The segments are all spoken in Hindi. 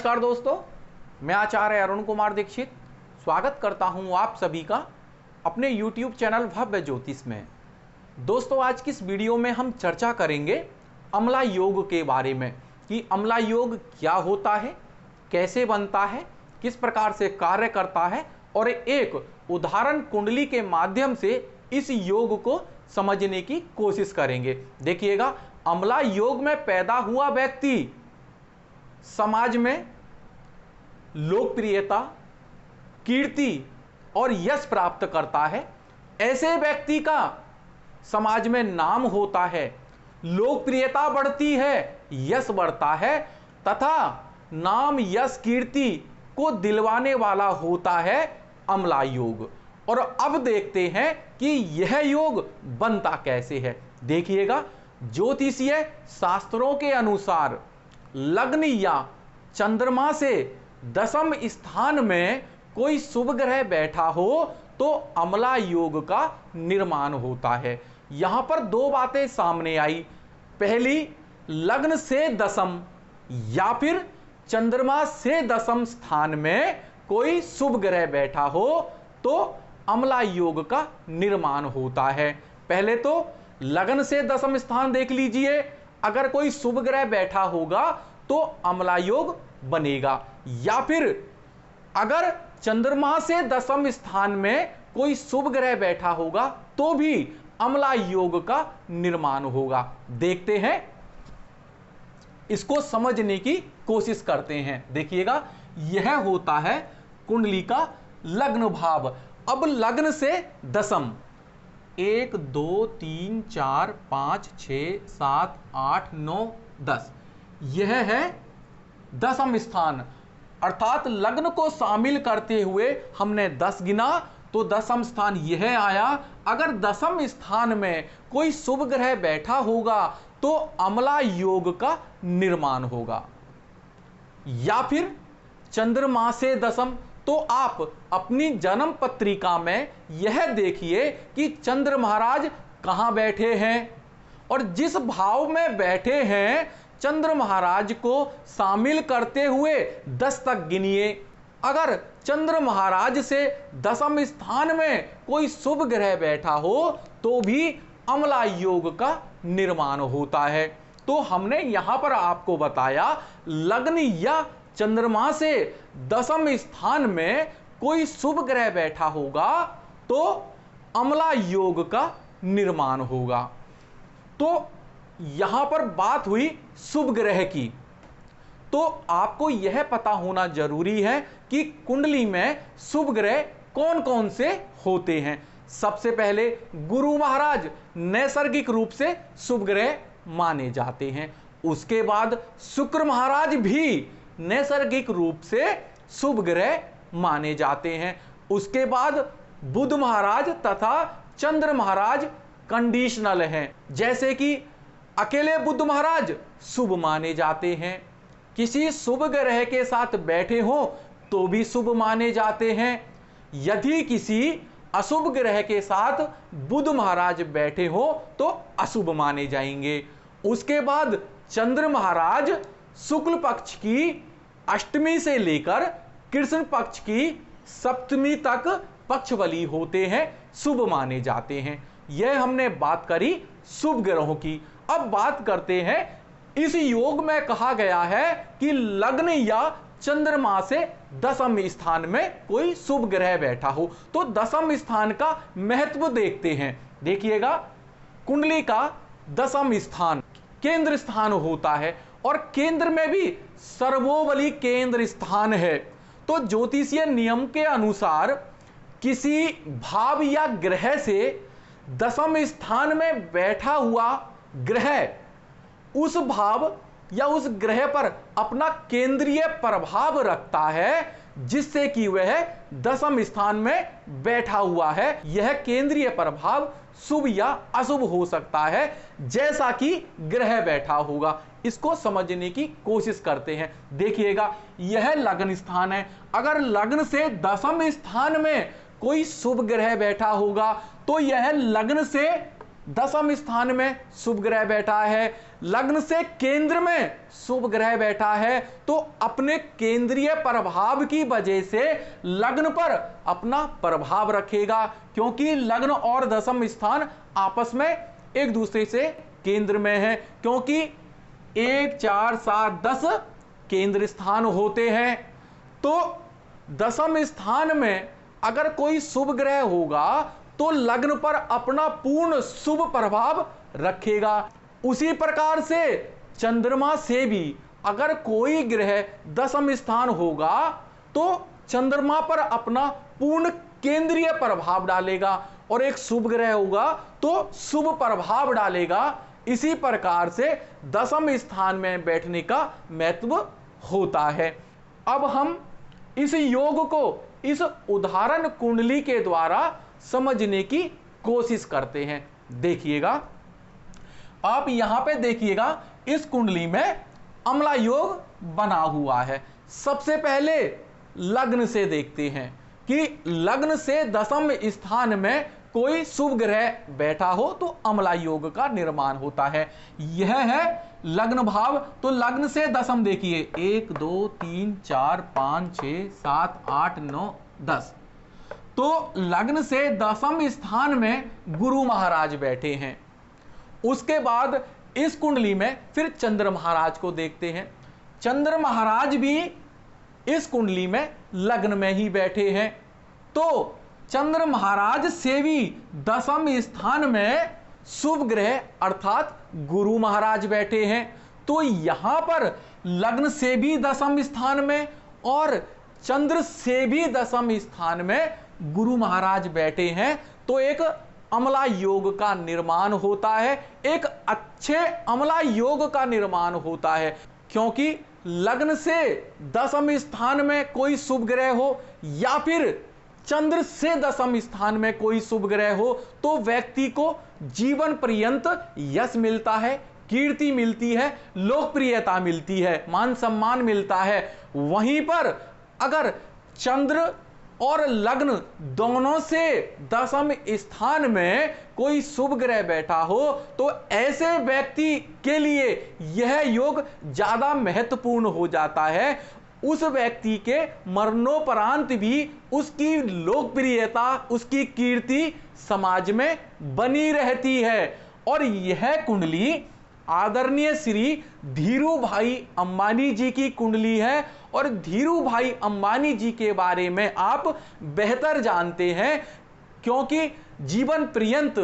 नमस्कार दोस्तों, मैं आचार्य अरुण कुमार दीक्षित स्वागत करता हूं आप सभी का अपने YouTube चैनल भव्य ज्योतिष में। दोस्तों, आज की इस वीडियो में हम चर्चा करेंगे अमला योग के बारे में कि अमला योग क्या होता है, कैसे बनता है, किस प्रकार से कार्य करता है और एक उदाहरण कुंडली के माध्यम से इस योग को समझने की कोशिश करेंगे। देखिएगा, अमला योग में पैदा हुआ व्यक्ति समाज में लोकप्रियता, कीर्ति और यश प्राप्त करता है। ऐसे व्यक्ति का समाज में नाम होता है, लोकप्रियता बढ़ती है, यश बढ़ता है तथा नाम यश कीर्ति को दिलवाने वाला होता है अमला योग। और अब देखते हैं कि यह योग बनता कैसे है। देखिएगा, ज्योतिषीय शास्त्रों के अनुसार लग्न या चंद्रमा से दशम स्थान में कोई शुभ ग्रह बैठा हो तो अमला योग का निर्माण होता है। यहां पर दो बातें सामने आई। पहली, लग्न से दशम या फिर चंद्रमा से दशम स्थान में कोई शुभ ग्रह बैठा हो तो अमला योग का निर्माण होता है। पहले तो लग्न से दशम स्थान देख लीजिए, अगर कोई शुभ ग्रह बैठा होगा तो अमला योग बनेगा, या फिर अगर चंद्रमा से दशम स्थान में कोई शुभ ग्रह बैठा होगा तो भी अमला योग का निर्माण होगा। देखते हैं, इसको समझने की कोशिश करते हैं। देखिएगा, यह होता है कुंडली का लग्न भाव। अब लग्न से दशम 1 2 3 4 5 6 7 8 9 10, यह है दशम स्थान। अर्थात लग्न को शामिल करते हुए हमने 10 गिना तो दशम स्थान यह आया। अगर दशम स्थान में कोई शुभ ग्रह बैठा होगा तो अमला योग का निर्माण होगा। या फिर चंद्रमा से दशम, तो आप अपनी जन्म पत्रिका में यह देखिए कि चंद्र महाराज कहां बैठे हैं और जिस भाव में बैठे हैं चंद्र महाराज को शामिल करते हुए 10 तक गिनिए। अगर चंद्र महाराज से दशम स्थान में कोई शुभ ग्रह बैठा हो तो भी अमला योग का निर्माण होता है। तो हमने यहां पर आपको बताया, लग्न या चंद्रमा से दशम स्थान में कोई शुभ ग्रह बैठा होगा तो अमला योग का निर्माण होगा। तो यहां पर बात हुई शुभ ग्रह की, तो आपको यह पता होना जरूरी है कि कुंडली में शुभ ग्रह कौन कौन से होते हैं। सबसे पहले गुरु महाराज नैसर्गिक रूप से शुभ ग्रह माने जाते हैं। उसके बाद शुक्र महाराज भी नैसर्गिक रूप से शुभ ग्रह माने जाते हैं। उसके बाद बुध महाराज तथा चंद्र महाराज कंडीशनल हैं, जैसे कि अकेले बुध महाराज शुभ माने जाते हैं, किसी शुभ ग्रह के साथ बैठे हो तो भी शुभ माने जाते हैं। यदि किसी अशुभ ग्रह के साथ बुध महाराज बैठे हो तो अशुभ माने जाएंगे। उसके बाद चंद्र महाराज शुक्ल पक्ष की अष्टमी से लेकर कृष्ण पक्ष की सप्तमी तक पक्ष बली होते हैं, शुभ माने जाते हैं। यह हमने बात करी शुभ ग्रहों की। अब बात करते हैं, इस योग में कहा गया है कि लग्न या चंद्रमा से दशम स्थान में कोई शुभ ग्रह बैठा हो, तो दशम स्थान का महत्व देखते हैं। देखिएगा, कुंडली का दशम स्थान केंद्र स्थान होता है और केंद्र में भी सर्वोबली केंद्र स्थान है। तो ज्योतिषीय नियम के अनुसार किसी भाव या ग्रह से दशम स्थान में बैठा हुआ ग्रह उस भाव या उस ग्रह पर अपना केंद्रीय प्रभाव रखता है, जिससे कि वह दशम स्थान में बैठा हुआ है। यह केंद्रीय प्रभाव शुभ या अशुभ हो सकता है, जैसा कि ग्रह बैठा होगा। इसको समझने की कोशिश करते हैं। देखिएगा, यह लग्न स्थान है। अगर लग्न से दशम स्थान में कोई शुभ ग्रह बैठा होगा तो यह लग्न से दशम स्थान में शुभ ग्रह बैठा है, लग्न से केंद्र में शुभ ग्रह बैठा है, तो अपने केंद्रीय प्रभाव की वजह से लग्न पर अपना प्रभाव रखेगा, क्योंकि लग्न और दशम स्थान आपस में एक दूसरे से केंद्र में है, क्योंकि 1 4 7 10 केंद्र स्थान होते हैं। तो दशम स्थान में अगर कोई शुभ ग्रह होगा तो लग्न पर अपना पूर्ण शुभ प्रभाव रखेगा। उसी प्रकार से चंद्रमा से भी अगर कोई ग्रह दशम स्थान होगा तो चंद्रमा पर अपना पूर्ण केंद्रीय प्रभाव डालेगा, और एक शुभ ग्रह होगा तो शुभ प्रभाव डालेगा। इसी प्रकार से दशम स्थान में बैठने का महत्व होता है। अब हम इस योग को इस उदाहरण कुंडली के द्वारा समझने की कोशिश करते हैं। देखिएगा, आप यहां पे देखिएगा, इस कुंडली में अम्ला योग बना हुआ है। सबसे पहले लग्न से देखते हैं कि लग्न से दशम स्थान में कोई शुभ ग्रह बैठा हो तो अम्ला योग का निर्माण होता है। यह है लग्न भाव। तो लग्न से दशम देखिए, 1 2 3 4 5 6 7 8 9 10। तो लग्न से दशम स्थान में गुरु महाराज बैठे हैं। उसके बाद इस कुंडली में फिर चंद्र महाराज को देखते हैं। चंद्र महाराज भी इस कुंडली में लग्न में ही बैठे हैं। तो चंद्र महाराज से भी दशम स्थान में शुभ ग्रह अर्थात गुरु महाराज बैठे हैं। तो यहां पर लग्न से भी दशम स्थान में और चंद्र से भी दशम स्थान में गुरु महाराज बैठे हैं। तो एक अम्ला योग का निर्माण होता है, एक अच्छे अम्ला योग का निर्माण होता है, क्योंकि लग्न से दशम स्थान में कोई शुभ ग्रह हो या फिर चंद्र से दशम स्थान में कोई शुभ ग्रह हो तो व्यक्ति को जीवन पर्यंत यश मिलता है, कीर्ति मिलती है, लोकप्रियता मिलती है, मान सम्मान मिलता है। वहीं पर अगर चंद्र और लग्न दोनों से दशम स्थान में कोई शुभ ग्रह बैठा हो तो ऐसे व्यक्ति के लिए यह योग ज्यादा महत्वपूर्ण हो जाता है। उस व्यक्ति के मरणोपरांत भी उसकी लोकप्रियता, उसकी कीर्ति समाज में बनी रहती है। और यह कुंडली आदरणीय श्री धीरू भाई अंबानी जी की कुंडली है, और धीरू भाई अंबानी जी के बारे में आप बेहतर जानते हैं, क्योंकि जीवन पर्यंत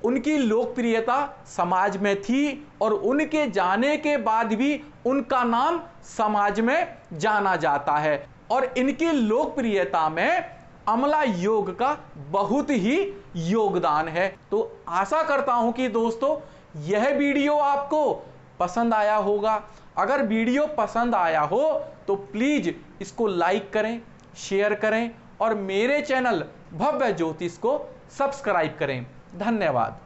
उनकी लोकप्रियता समाज में थी और उनके जाने के बाद भी उनका नाम समाज में जाना जाता है। और इनकी लोकप्रियता में अम्ला योग का बहुत ही योगदान है। तो आशा करता हूं कि दोस्तों यह वीडियो आपको पसंद आया होगा। अगर वीडियो पसंद आया हो तो प्लीज इसको लाइक करें, शेयर करें और मेरे चैनल भव्य ज्योतिष को सब्सक्राइब करें। धन्यवाद।